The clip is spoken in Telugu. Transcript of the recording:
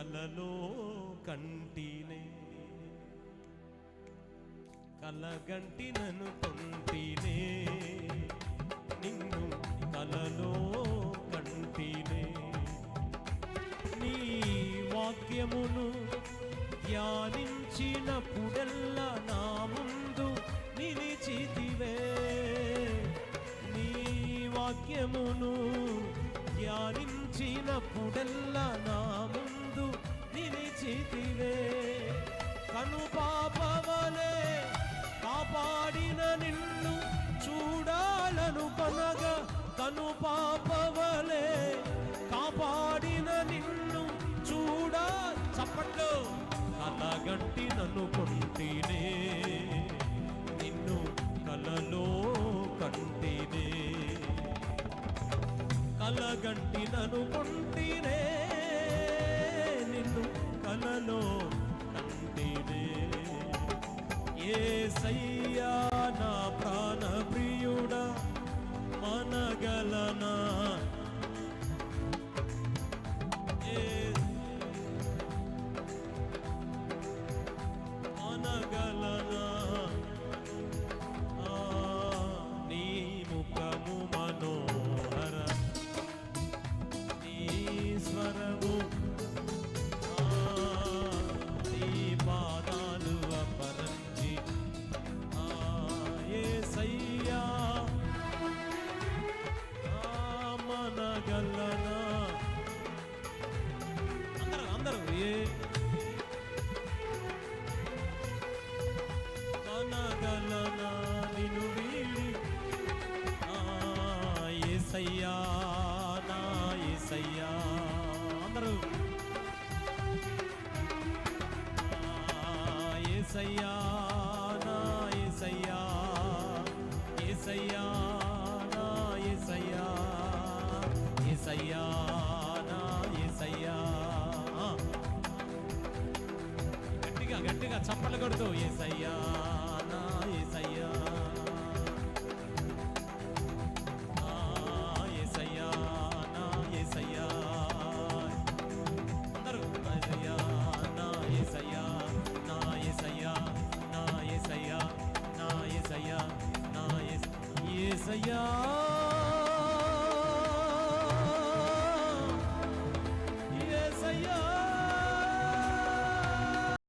కలలో కంటినే కలగంటి నన్ను కొంటినే నిన్ను కలలో కంటినే నీ వాక్యమును ధ్యానించినప్పుడెల్లా నా ముందు నిలిచితివే నీ వాక్యమును ధ్యానించినప్పుడెల్లా నా ముందు నిలిచితివే కనుపాపవలే కాపాడిన నిన్ను చూడాలను కొనగా కనుపాపవలే కాపాడిన నిన్ను చూడా చప్పట్లు కలగంటి నన్ను కొంటినే నిన్ను కలలో కంటినే కలగంటి నన్ను కొంటినే నిన్ను కలలో కంటినే యేసయ్యా నా ప్రాణ ప్రియుడా మనగలనా మనగలనా నీ ముఖము మనోహర నీ స్వరము నీ పాదాలు అపరంజి యేసయ్యా మనగలనా అందరూ మనగలనా నిన్ను వీడి యేసయ్యా నా యేసయ్యా అందరూ యేసయ్యా నా యేసయ్యా యేసయ్యా నా యేసయ్యా యేసయ్యా నా యేసయ్యా గట్టిగా గట్టిగా చప్పట్లు కొడుతూ యేసయ్యా నా యేసయ్యా యేసయ్యా నా యేసయ్యా అందరూ యేసయ్యా నా యేసయ్యా నా యేసయ్యా నా యేసయ్యా నా యేసయ్యా నా యేసయ్యా